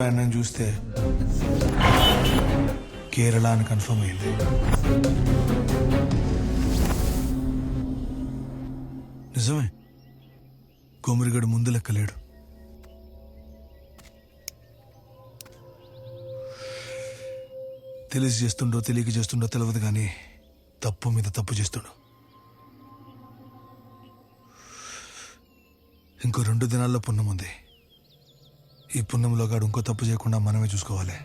ఆయన చూస్తే కేరళ అని కన్ఫర్మ్ అయింది. నిజమే, కోమరిగడు ముందు లెక్కలేడు. తెలిసి చేస్తుండో తెలియక చేస్తుండో తెలియదు కానీ తప్పు మీద తప్పు చేస్తుండు. ఇంకో 2 దినాల్లో పుణ్యం ఉంది. ఈ పుణ్యంలో గాడు ఇంకో తప్పు చేయకుండా మనమే చూసుకోవాలి.